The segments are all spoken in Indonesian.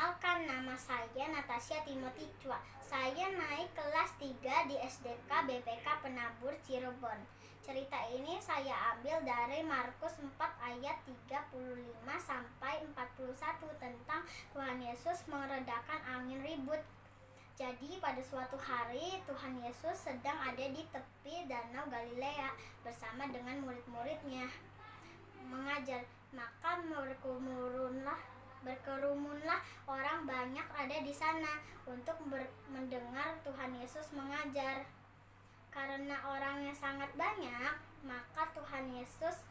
Perkenalkan, nama saya Natasha Timothy Chua. Saya naik kelas 3 di SDK BPK Penabur Cirebon. Cerita ini saya ambil dari Markus 4 ayat 35 sampai 41 tentang Tuhan Yesus meredakan angin ribut. Jadi pada suatu hari Tuhan Yesus sedang ada di tepi Danau Galilea bersama dengan murid-muridnya mengajar. Maka berkerumunlah orang banyak ada di sana untuk mendengar Tuhan Yesus mengajar. Karena orangnya sangat banyak, maka Tuhan Yesus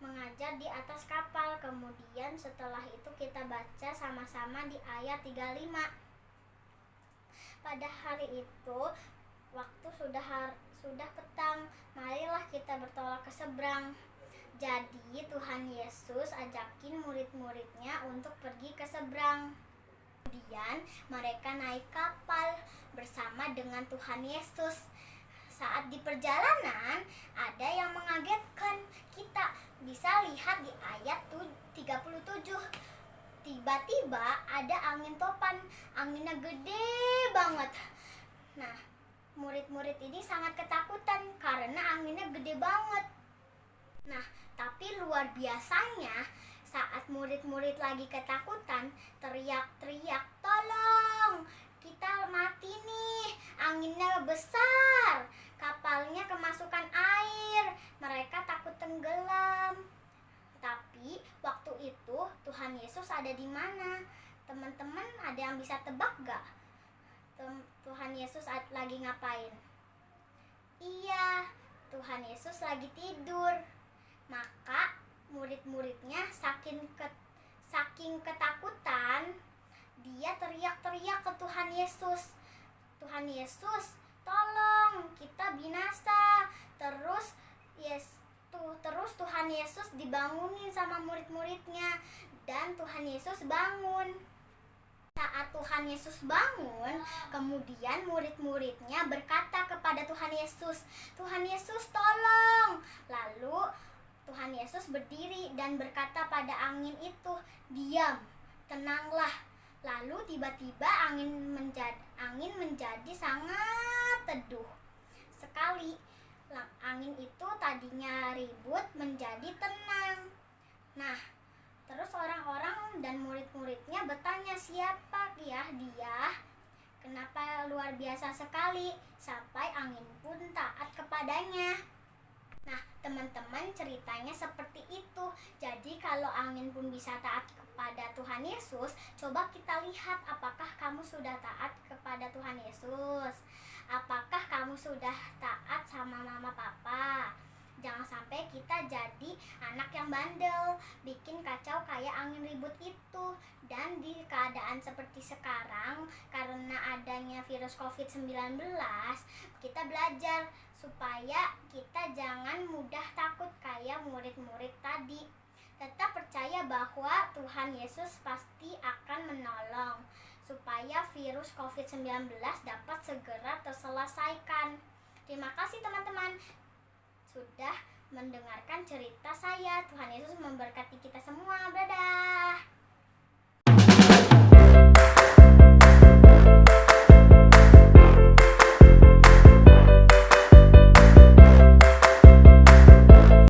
mengajar di atas kapal. Kemudian setelah itu kita baca sama-sama di ayat 35. Pada hari itu, waktu sudah petang, marilah kita bertolak ke seberang. Jadi Tuhan Yesus ajakin murid-muridnya untuk pergi ke seberang. Kemudian mereka naik kapal bersama dengan Tuhan Yesus. Saat di perjalanan, ada yang mengagetkan. Kita bisa lihat di ayat 37. Tiba-tiba ada angin topan, anginnya gede banget. Nah, murid-murid ini sangat ketakutan karena anginnya gede banget. Nah, tapi luar biasanya saat murid-murid lagi ketakutan, teriak-teriak, "Tolong, kita mati nih, anginnya besar, kapalnya kemasukan air." Mereka takut tenggelam. Tapi waktu itu Tuhan Yesus ada di mana? Teman-teman ada yang bisa tebak gak? Tuhan Yesus lagi ngapain? Iya, Tuhan Yesus lagi tidur. Maka murid-muridnya saking ketakutan, dia teriak-teriak ke Tuhan Yesus. "Tuhan Yesus, tolong, kita binasa." Terus Tuhan Yesus dibangunin sama murid-muridnya dan Tuhan Yesus bangun. Saat Tuhan Yesus bangun, kemudian murid-muridnya berkata kepada Tuhan Yesus, "Tuhan Yesus, tolong." Lalu Tuhan Yesus berdiri dan berkata pada angin itu, "Diam, tenanglah." Lalu tiba-tiba angin menjadi sangat teduh sekali. Angin itu tadinya ribut menjadi tenang. Nah, terus orang-orang dan murid-muridnya bertanya, "Siapa ya dia? Kenapa luar biasa sekali sampai angin pun taat kepadanya?" Nah, teman-teman, ceritanya seperti itu. Jadi kalau angin pun bisa taat kepada Tuhan Yesus, coba kita lihat apakah kamu sudah taat kepada Tuhan Yesus. Apakah kamu sudah taat sama mama papa? Jangan sampai kita jadi anak yang bandel, bikin kacau kayak angin ribut itu. Dan di keadaan seperti sekarang, karena adanya virus COVID-19, kita belajar supaya kita jangan mudah takut kayak murid-murid tadi. Tetap percaya bahwa Tuhan Yesus pasti akan menolong supaya virus COVID-19 dapat segera terselesaikan. Terima kasih teman-teman sudah mendengarkan cerita saya. Tuhan Yesus memberkati kita semua. Dadah.